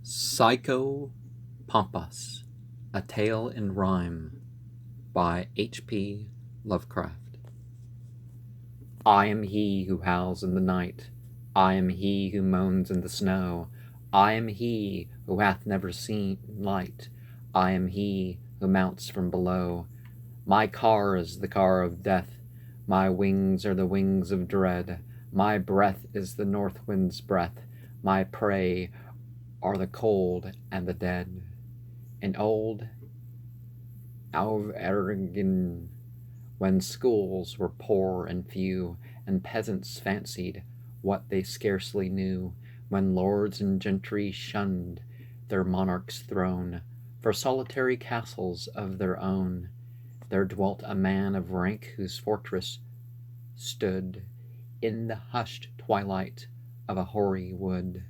Psychopompos, A Tale in Rhyme by H.P. Lovecraft. I am he who howls in the night. I am he who moans in the snow. I am he who hath never seen light. I am he who mounts from below. My car is the car of death. My wings are the wings of dread. My breath is the north wind's breath. My prey are the cold and the dead. In old Auvergne, when schools were poor and few, and peasants fancied what they scarcely knew, when lords and gentry shunned their monarch's throne for solitary castles of their own, there dwelt a man of rank whose fortress stood in the hushed twilight of a hoary wood.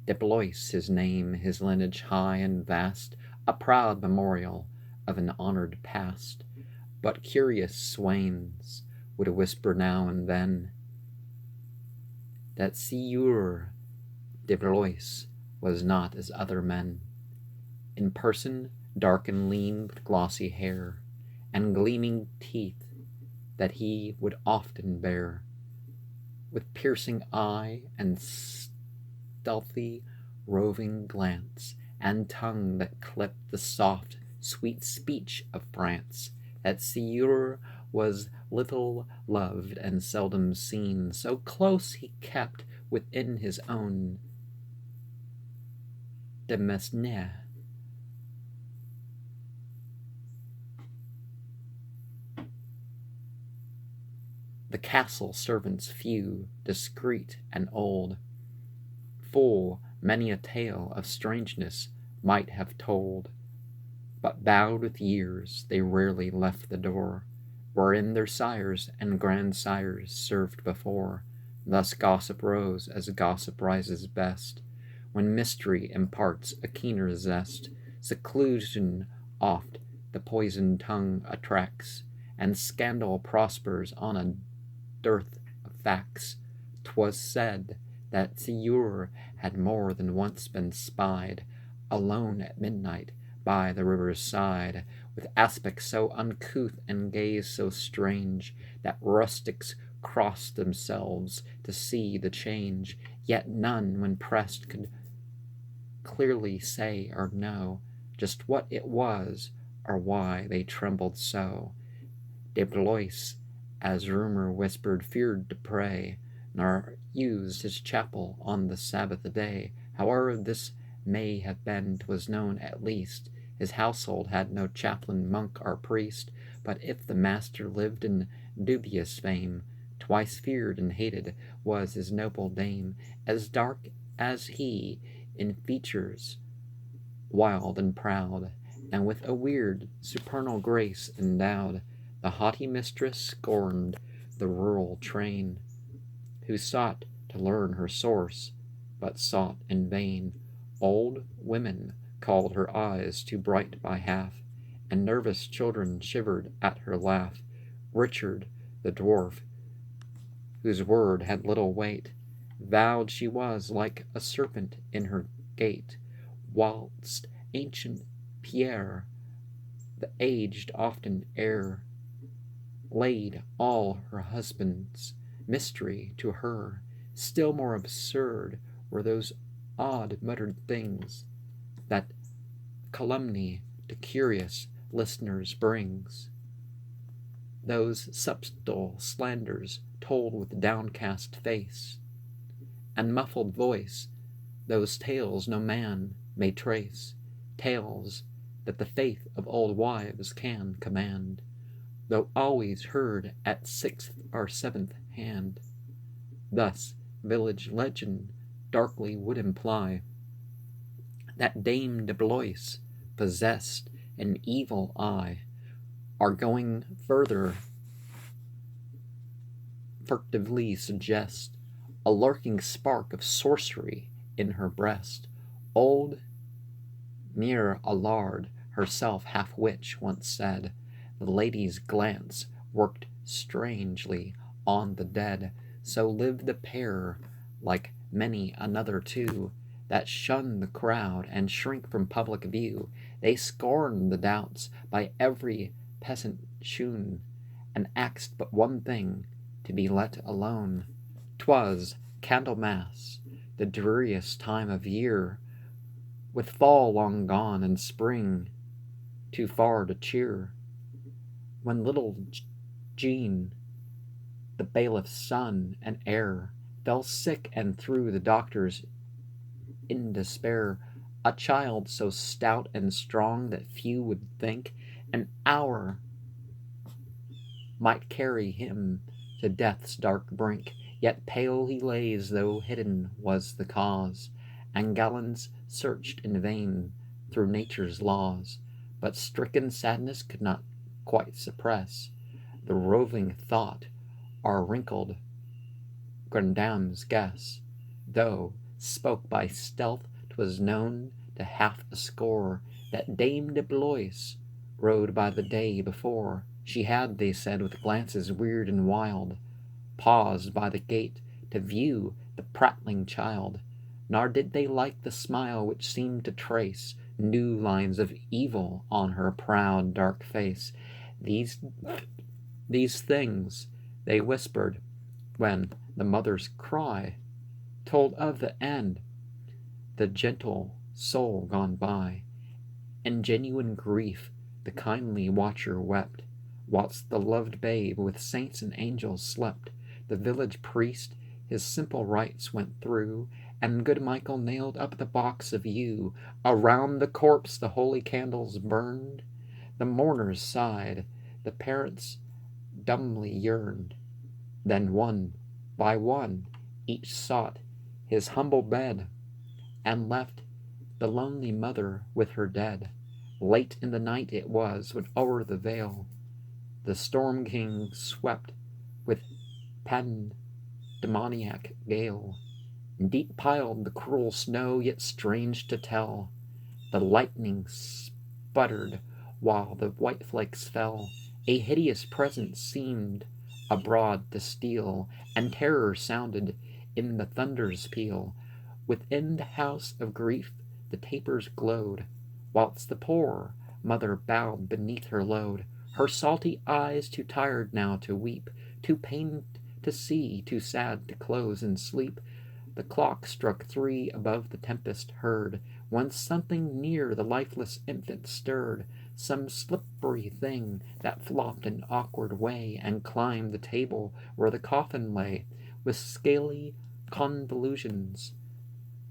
De Blois his name, his lineage high and vast, a proud memorial of an honored past. But curious swains would whisper now and then that Sieur de Blois was not as other men. In person dark and lean, with glossy hair and gleaming teeth that he would often bare, with piercing eye and stealthy roving glance, and tongue that clipped the soft, sweet speech of France, that Sieur was little loved and seldom seen, so close he kept within his own demesne. The castle servants few, discreet and old, full many a tale of strangeness might have told, but bowed with years they rarely left the door, wherein their sires and grandsires served before. Thus gossip rose as gossip rises best, when mystery imparts a keener zest. Seclusion oft the poisoned tongue attracts, and scandal prospers on a dearth of facts. 'Twas said that Sieur had more than once been spied, alone at midnight by the river's side, with aspect so uncouth and gaze so strange, that rustics crossed themselves to see the change. Yet none, when pressed, could clearly say or know just what it was, or why they trembled so. De Blois, as rumor whispered, feared to pray, nor used his chapel on the Sabbath day. However this may have been, 'twas known at least his household had no chaplain, monk, or priest. But if the master lived in dubious fame, twice feared and hated was his noble dame, as dark as he in features, wild and proud, and with a weird supernal grace endowed. The haughty mistress scorned the rural train, who sought to learn her source, but sought in vain. Old women called her eyes too bright by half, and nervous children shivered at her laugh. Richard, the dwarf, whose word had little weight, vowed she was like a serpent in her gait, whilst ancient Pierre, the aged often ere, laid all her husband's mystery to her. Still more absurd were those odd muttered things that calumny to curious listeners brings, those subtle slanders told with downcast face and muffled voice, those tales no man may trace, tales that the faith of old wives can command, though always heard at sixth or seventh hand. Thus village legend darkly would imply that Dame de Blois possessed an evil eye, or going further, furtively suggest a lurking spark of sorcery in her breast. Old Mere Allard, herself half witch, once said, the lady's glance worked strangely on the dead. So lived the pair, like many another too, that shun the crowd and shrink from public view. They scorn the doubts by every peasant shewn, and axed but one thing, to be let alone. 'Twas Candlemas, the dreariest time of year, with fall long gone and spring too far to cheer, when little Jean, the bailiff's son and heir, fell sick, and through the doctors in despair, a child so stout and strong that few would think an hour might carry him to death's dark brink. Yet pale he lays, though hidden was the cause, and gallants searched in vain through nature's laws. But stricken sadness could not quite suppress the roving thought, our wrinkled grandame's guess, though spoke by stealth. 'Twas known to half a score that Dame de Blois rode by the day before. She had, they said, with glances weird and wild, paused by the gate to view the prattling child. Nor did they like the smile which seemed to trace new lines of evil on her proud dark face. These things they whispered when the mother's cry told of the end, the gentle soul gone by. In genuine grief the kindly watcher wept, whilst the loved babe with saints and angels slept. The village priest his simple rites went through, and good Michael nailed up the box of yew. Around the corpse the holy candles burned. The mourners sighed, the parents dumbly yearned. Then one by one each sought his humble bed, and left the lonely mother with her dead. Late in the night it was, when o'er the vale the storm king swept with pandemoniac gale. Deep piled the cruel snow, yet strange to tell, the lightning sputtered while the white flakes fell. A hideous presence seemed abroad to steal, and terror sounded in the thunder's peal. Within the house of grief the tapers glowed, whilst the poor mother bowed beneath her load. Her salty eyes, too tired now to weep, too pained to see, too sad to close in sleep. The clock struck 3 above the tempest heard, when something near the lifeless infant stirred, some slippery thing that flopped an awkward way, and climbed the table where the coffin lay, with scaly convolutions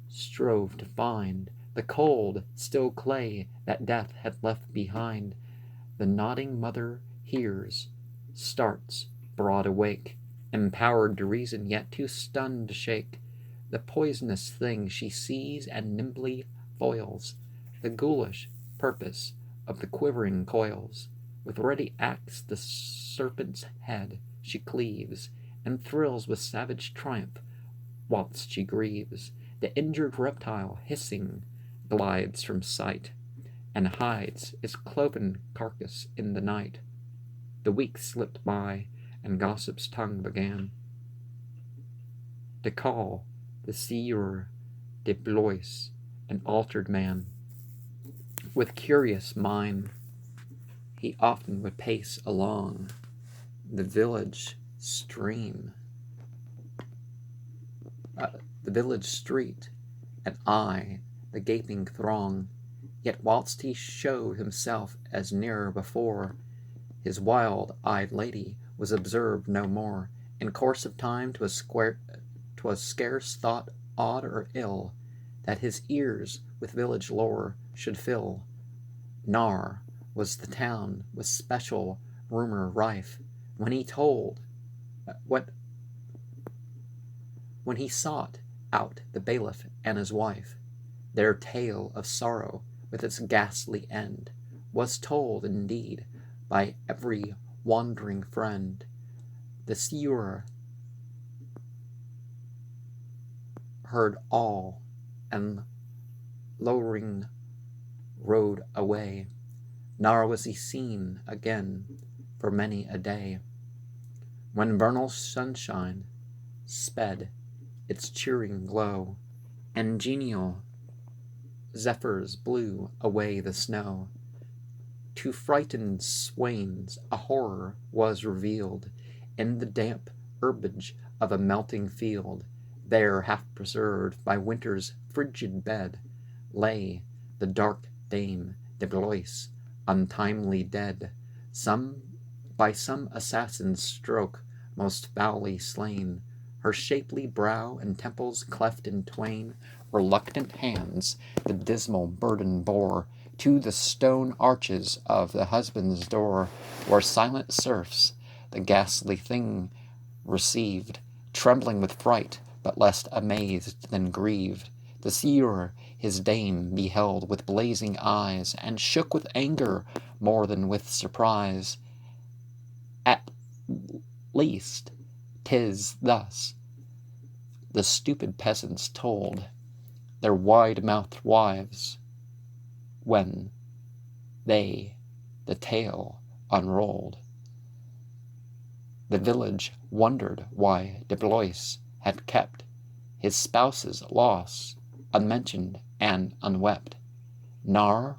strove to find the cold, still clay that death had left behind. The nodding mother hears, starts, broad awake, empowered to reason, yet too stunned to shake. The poisonous thing she sees and nimbly foils, the ghoulish purpose of the quivering coils. With ready axe the serpent's head she cleaves, and thrills with savage triumph whilst she grieves. The injured reptile, hissing, glides from sight, and hides its cloven carcass in the night. The weeks slipped by, and gossip's tongue began to call the Sieur de Blois an altered man. With curious mind he often would pace along the village street, and eye the gaping throng. Yet whilst he showed himself as ne'er before, his wild-eyed lady was observed no more. In course of time 'twas scarce thought odd or ill that his ears with village lore should fill. Nor was the town with special rumor rife when he sought out the bailiff and his wife. Their tale of sorrow with its ghastly end was told indeed by every wandering friend. The Sieur heard all, and lowering rode away, nor was he seen again for many a day. When vernal sunshine sped its cheering glow, and genial Zephyrs blew away the snow. To frightened swains a horror was revealed. In the damp herbage of a melting field, there, half preserved by winter's frigid bed, lay the dark Dame de Blois, untimely dead, by some assassin's stroke most foully slain, her shapely brow and temples cleft in twain. Reluctant hands the dismal burden bore to the stone arches of the husband's door, where silent serfs the ghastly thing received, trembling with fright, but less amazed than grieved. The seer his dame beheld with blazing eyes, and shook with anger more than with surprise. At least 'tis thus the stupid peasants told their wide-mouthed wives when they the tale unrolled. The village wondered why de Blois had kept his spouse's loss unmentioned and unwept, nor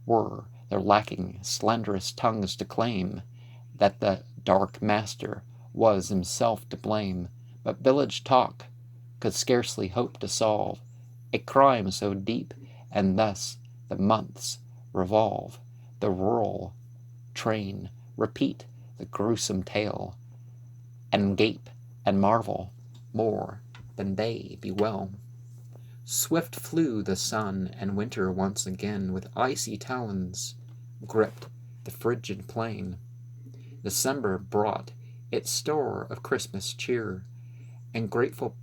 were there lacking slanderous tongues to claim that the dark master was himself to blame. But village talk could scarcely hope to solve a crime so deep, and thus the months revolve. The rural train repeat the gruesome tale, and gape and marvel more than they bewail. Swift flew the sun, and winter once again with icy talons gripped the frigid plain. December brought its store of Christmas cheer, and grateful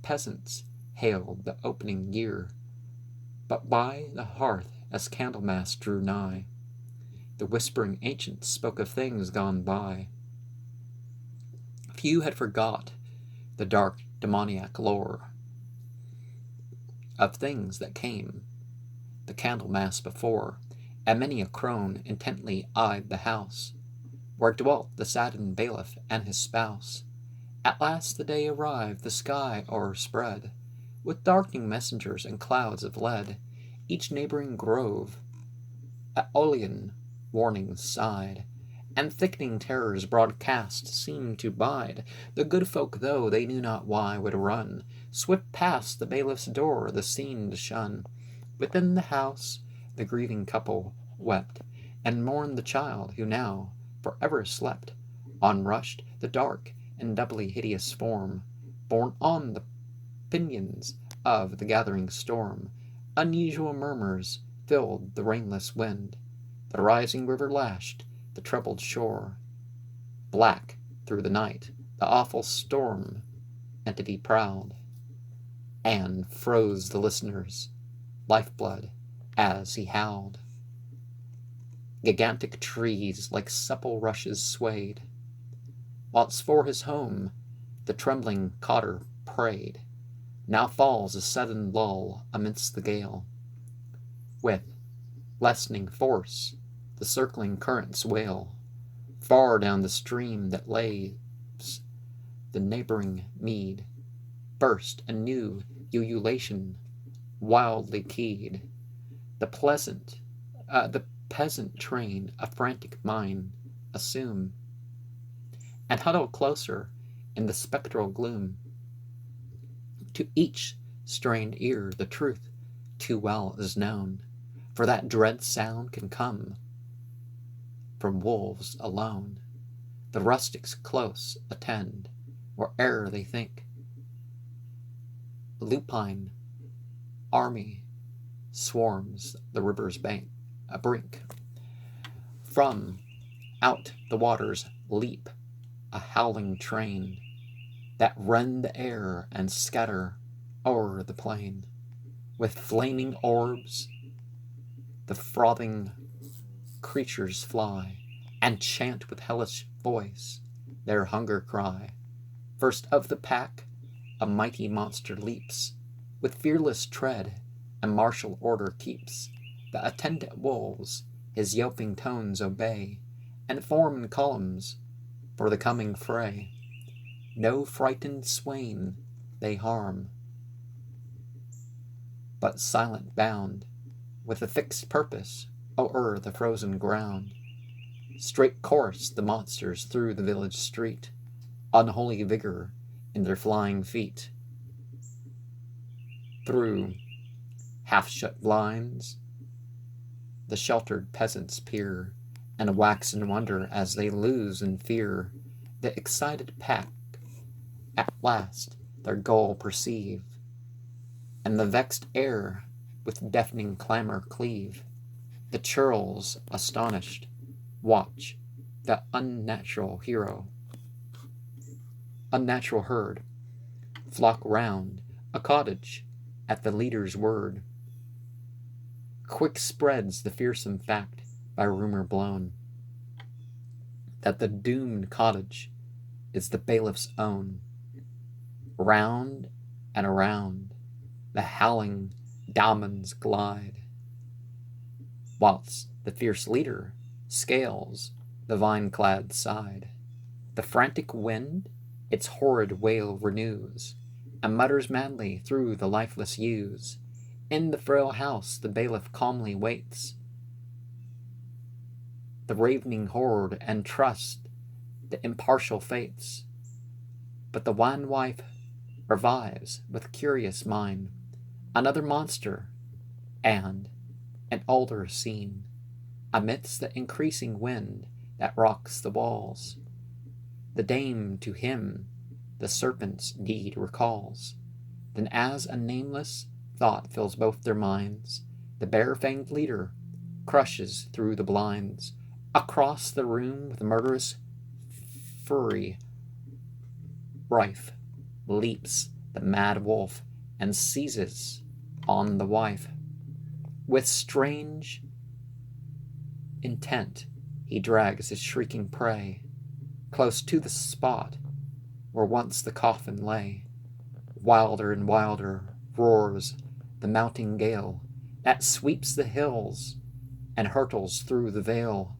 peasants hailed the opening year. But by the hearth, as Candlemas drew nigh, the whispering ancients spoke of things gone by. Few had forgot the dark demoniac lore of things that came the Candlemas before, and many a crone intently eyed the house where dwelt the saddened bailiff and his spouse. At last the day arrived, the sky o'erspread with darkening messengers and clouds of lead. Each neighboring grove Aeolian warnings sighed, and thickening terrors broadcast seemed to bide. The good folk, though they knew not why, would run swift past the bailiff's door, the scene to shun. Within the house the grieving couple wept, and mourned the child who now forever slept. On rushed the dark and doubly hideous form, borne on the pinions of the gathering storm. Unusual murmurs filled the rainless wind. The rising river lashed the troubled shore. Black through the night the awful storm entity prowled, and froze the listener's lifeblood as he howled. Gigantic trees like supple rushes swayed, whilst for his home the trembling cotter prayed. Now falls a sudden lull amidst the gale. With lessening force the circling currents wail. Far down the stream that laves the neighboring mead burst a new ululation, wildly keyed. The peasant train a frantic mind assume, and huddle closer in the spectral gloom. To each strained ear the truth too well is known, for that dread sound can come from wolves alone. The rustics close attend, where'er they think lupine army swarms the river's brink. From out the waters leap a howling train that rend the air and scatter o'er the plain. With flaming orbs the frothing creatures fly, and chant with hellish voice their hunger cry. First of the pack a mighty monster leaps, with fearless tread and martial order keeps. The attendant wolves his yelping tones obey, and form in columns for the coming fray. No frightened swain they harm, but silent bound with a fixed purpose o'er the frozen ground. Straight course the monsters through the village street, unholy vigor in their flying feet. Through half-shut blinds, the sheltered peasants peer, and wax in wonder as they lose in fear. The excited pack at last their goal perceive, and the vexed air with deafening clamor cleave. The churls, astonished, watch the unnatural herd flock round a cottage at the leader's word. Quick spreads the fearsome fact by rumor blown, that the doomed cottage is the bailiff's own. Round and around the howling demons glide, whilst the fierce leader scales the vine-clad side. The frantic wind its horrid wail renews, and mutters madly through the lifeless yews. In the frail house the bailiff calmly waits the ravening horde, and trusts the impartial fates. But the wan wife revives with curious mind another monster, and an older scene, amidst the increasing wind that rocks the walls. The dame to him the serpent's deed recalls. Then, as a nameless thought fills both their minds, the bare-fanged leader crushes through the blinds. Across the room with murderous fury rife leaps the mad wolf, and seizes on the wife. With strange intent he drags his shrieking prey close to the spot where once the coffin lay. Wilder and wilder roars the mounting gale that sweeps the hills and hurtles through the vale.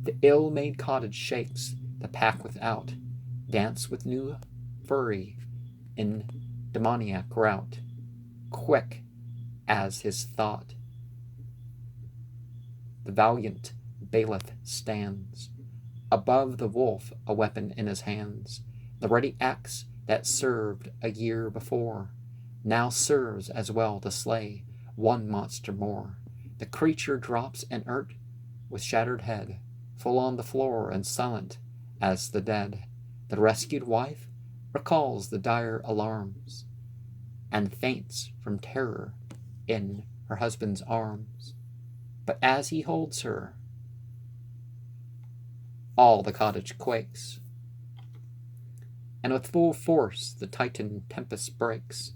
The ill-made cottage shakes, the pack without dance with new fury in demoniac rout. Quick as his thought, the valiant bailiff stands above the wolf, a weapon in his hands. The ready axe that served a year before now serves as well to slay one monster more. The creature drops inert with shattered head, full on the floor and silent as the dead. The rescued wife recalls the dire alarms, and faints from terror in her husband's arms. But as he holds her, all the cottage quakes, and with full force the Titan tempest breaks.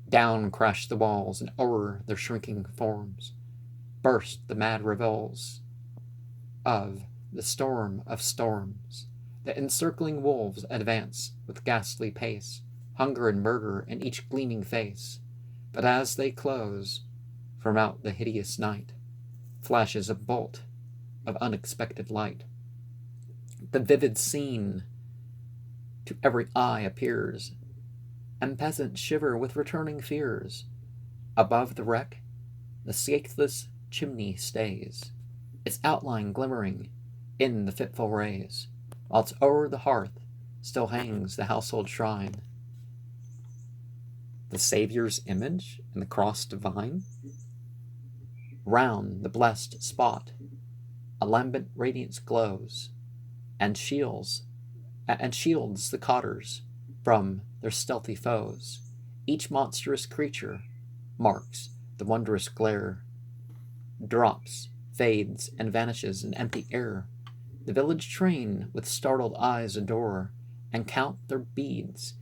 Down crash the walls, and o'er their shrinking forms burst the mad revels of the storm of storms. The encircling wolves advance with ghastly pace, hunger and murder in each gleaming face. But as they close, from out the hideous night flashes a bolt of unexpected light. The vivid scene to every eye appears, and peasants shiver with returning fears. Above the wreck, the scatheless chimney stays, its outline glimmering in the fitful rays, whilst o'er the hearth still hangs the household shrine, the Saviour's image and the cross divine. Round the blessed spot a lambent radiance glows, and shields the cotters from their stealthy foes. Each monstrous creature marks the wondrous glare, drops, fades, and vanishes in empty air. The village train with startled eyes adore, and count their beads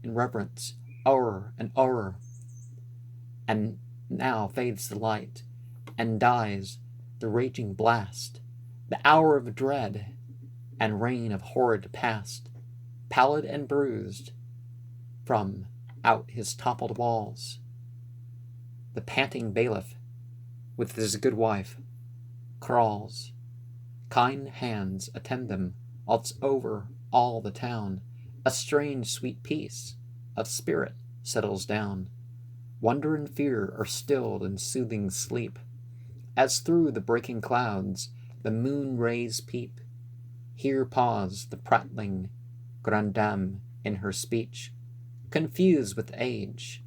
in reverence o'er and o'er. And now fades the light, and dies the raging blast. The hour of dread and reign of horrid past, pallid and bruised from out his toppled walls, the panting bailiff with his good wife crawls. Kind hands attend them, whilst over all the town a strange sweet peace of spirit settles down. Wonder and fear are stilled in soothing sleep, as through the breaking clouds the moon rays peep. Here paused the prattling grande dame in her speech, confused with age,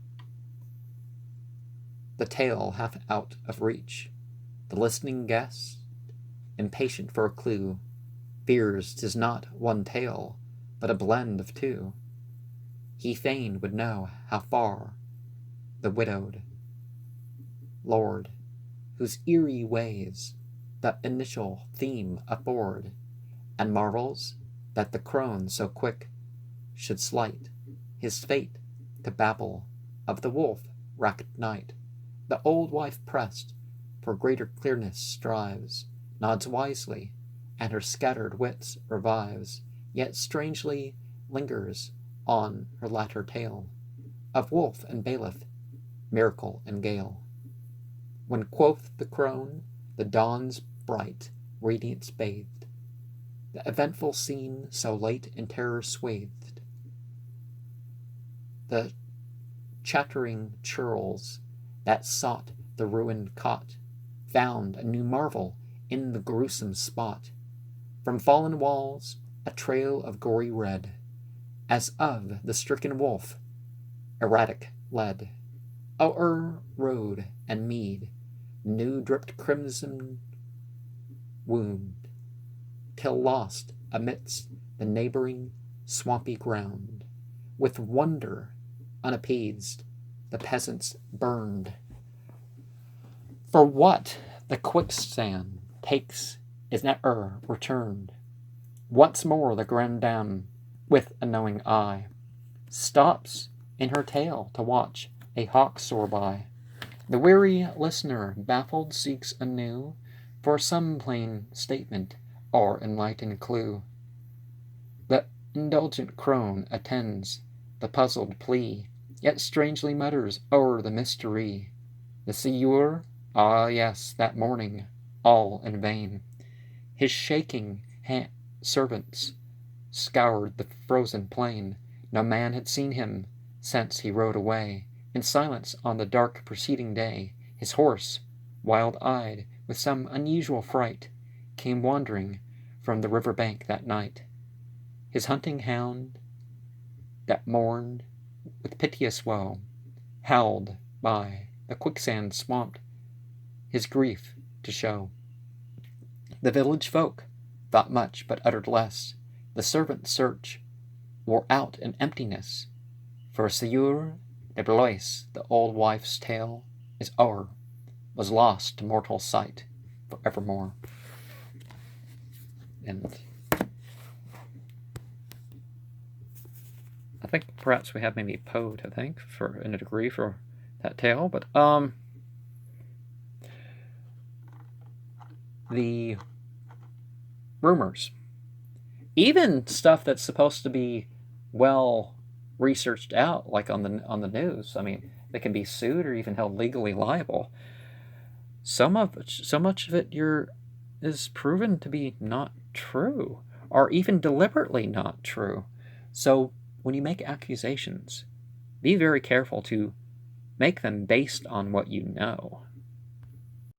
the tale half out of reach. The listening guest, impatient for a clue, fears 'tis not one tale, but a blend of two. He fain would know how far the widowed lord, whose eerie ways the initial theme afford, and marvels that the crone so quick should slight his fate to babble of the wolf-racked night. The old wife pressed for greater clearness strives, nods wisely, and her scattered wits revives, yet strangely lingers on her latter tale of wolf and bailiff, miracle and gale. When quoth the crone, the dawn's bright radiance bathed the eventful scene so late in terror swathed. The chattering churls that sought the ruined cot found a new marvel in the gruesome spot. From fallen walls a trail of gory red, as of the stricken wolf, erratic led. O'er road and mead new dripped crimson wound, till lost amidst the neighboring swampy ground. With wonder unappeased, the peasants burned. For what the quicksand takes is ne'er returned. Once more the grande dame, with a knowing eye, stops in her tale to watch a hawk soar by. The weary listener, baffled, seeks anew for some plain statement or enlightened clue. The indulgent crone attends the puzzled plea, yet strangely mutters o'er the mystery. The Sieur, ah yes, that morning, all in vain. His shaking servants scoured the frozen plain. No man had seen him since he rode away in silence on the dark preceding day. His horse, wild-eyed with some unusual fright, came wandering from the river bank that night. His hunting hound, that mourned with piteous woe, howled by the quicksand swamped his grief to show. The village folk thought much but uttered less. The servant's search wore out in emptiness. For Sieur de Blois, the old wife's tale is o'er, was lost to mortal sight for evermore. And I think perhaps we have maybe Poe to thank for in a degree for that tale, but the rumors, even stuff that's supposed to be well researched out, like on the news. I mean, they can be sued or even held legally liable. So much of it is proven to be not true, or even deliberately not true. So when you make accusations, be very careful to make them based on what you know.